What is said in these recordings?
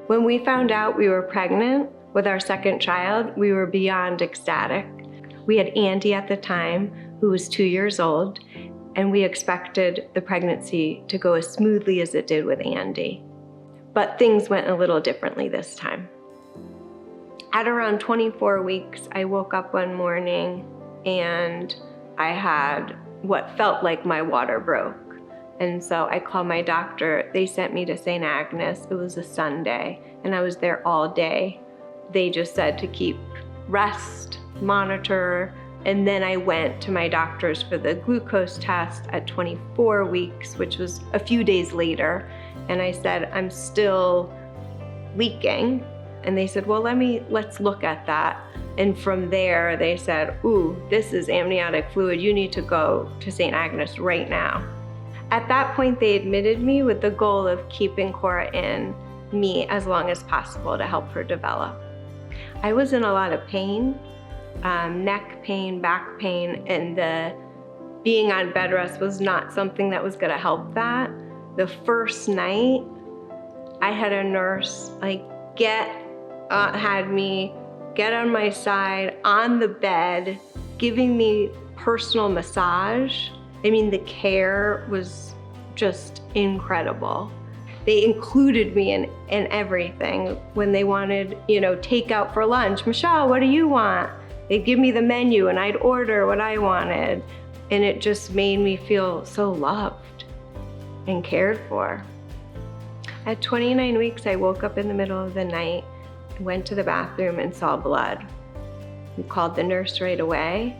When we found out we were pregnant with our second child, we were beyond ecstatic. We had Andy at the time, who was 2 years old, and we expected the pregnancy to go as smoothly as it did with Andy. But things went a little differently this time. At around 24 weeks, I woke up one morning and I had what felt like my water broke. And so I called my doctor. They sent me to St. Agnes. It was a Sunday, and I was there all day. They just said to keep rest, monitor, and then I went to my doctor's for the glucose test at 24 weeks, which was a few days later. And I said, I'm still leaking. And they said, well, let's look at that. And from there, they said, ooh, this is amniotic fluid. You need to go to St. Agnes right now. At that point, they admitted me with the goal of keeping Cora in me as long as possible to help her develop. I was in a lot of pain, neck pain, back pain, and the being on bed rest was not something that was gonna help that. The first night, I had a nurse had me get on my side on the bed, giving me personal massage. I mean, the care was just incredible. They included me in everything. When they wanted, takeout for lunch, Michelle, what do you want? They'd give me the menu and I'd order what I wanted. And it just made me feel so loved and cared for. At 29 weeks, I woke up in the middle of the night, went to the bathroom and saw blood. We called the nurse right away,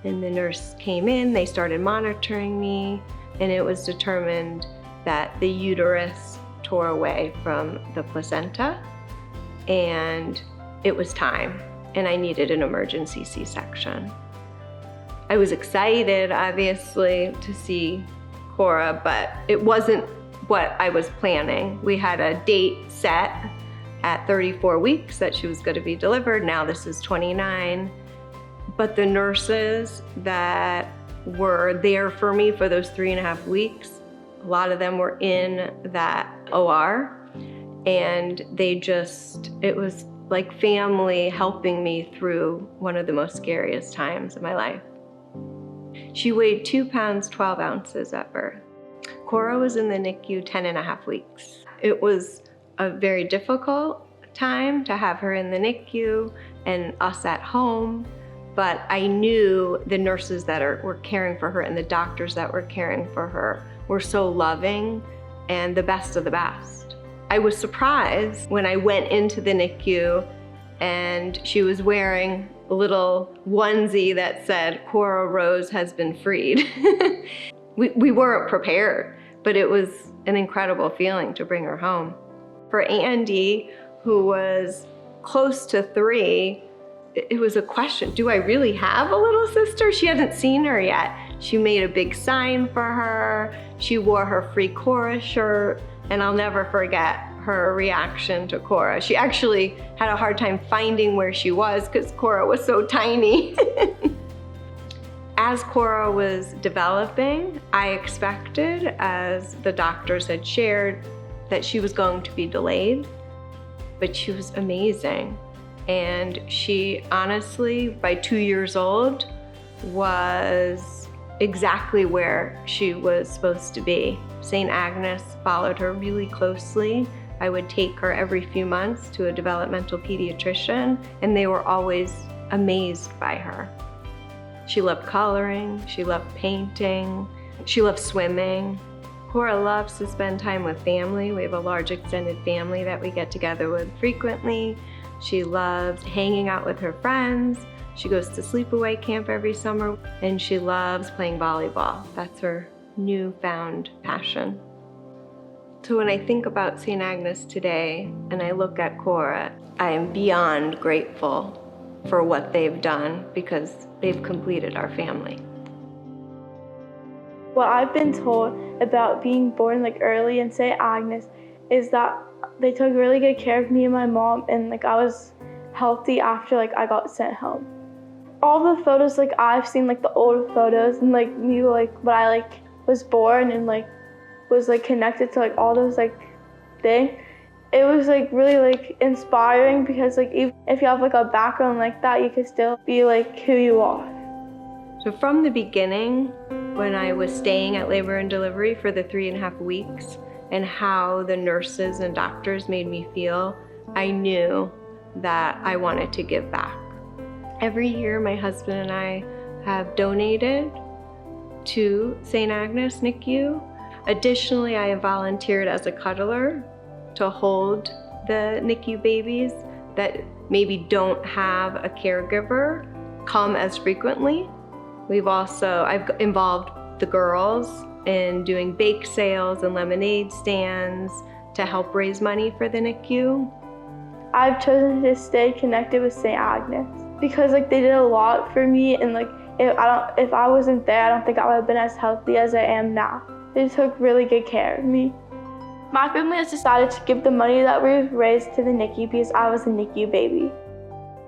and the nurse came in, they started monitoring me, and it was determined that the uterus tore away from the placenta, and it was time, and I needed an emergency C-section. I was excited, obviously, to see Cora, but it wasn't what I was planning. We had a date set at 34 weeks that she was going to be delivered. Now this is 29. But the nurses that were there for me for those 3.5 weeks, a lot of them were in that OR, and it was like family helping me through one of the most scariest times of my life. She weighed 2 pounds, 12 ounces at birth. Cora was in the NICU 10.5 weeks. It was a very difficult time to have her in the NICU and us at home, but I knew the nurses that were caring for her and the doctors that were caring for her were so loving and the best of the best. I was surprised when I went into the NICU and she was wearing a little onesie that said, Cora Rose has been freed. We weren't prepared, but it was an incredible feeling to bring her home. For Andy, who was close to 3, it was a question, do I really have a little sister? She hadn't seen her yet. She made a big sign for her. She wore her Free Cora shirt, and I'll never forget her reaction to Cora. She actually had a hard time finding where she was because Cora was so tiny. As Cora was developing, I expected, as the doctors had shared, that she was going to be delayed, but she was amazing. And she honestly, by 2 years old, was exactly where she was supposed to be. St. Agnes followed her really closely. I would take her every few months to a developmental pediatrician, and they were always amazed by her. She loved coloring, she loved painting, she loved swimming. Cora loves to spend time with family. We have a large extended family that we get together with frequently. She loves hanging out with her friends. She goes to sleepaway camp every summer, and she loves playing volleyball. That's her newfound passion. So when I think about St. Agnes today and I look at Cora, I am beyond grateful for what they've done because they've completed our family. What I've been told about being born early in St. Agnes is that they took really good care of me and my mom, and I was healthy after I got sent home. All the photos I've seen, the old photos, and me when I was born and was connected to all those things, It was like really like inspiring because like even if you have like a background like that, you can still be like who you are. So from the beginning, when I was staying at labor and delivery for the 3.5 weeks, and how the nurses and doctors made me feel, I knew that I wanted to give back. Every year, my husband and I have donated to St. Agnes NICU. Additionally, I have volunteered as a cuddler to hold the NICU babies that maybe don't have a caregiver come as frequently. I've involved the girls in doing bake sales and lemonade stands to help raise money for the NICU. I've chosen to stay connected with St. Agnes because like they did a lot for me, and like if I wasn't there, I don't think I would have been as healthy as I am now. They took really good care of me. My family has decided to give the money that we've raised to the NICU because I was a NICU baby.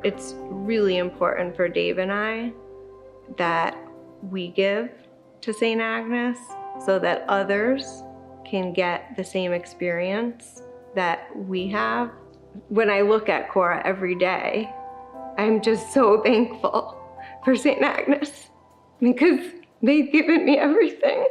It's really important for Dave and I that we give to St. Agnes so that others can get the same experience that we have. When I look at Cora every day, I'm just so thankful for St. Agnes because they've given me everything.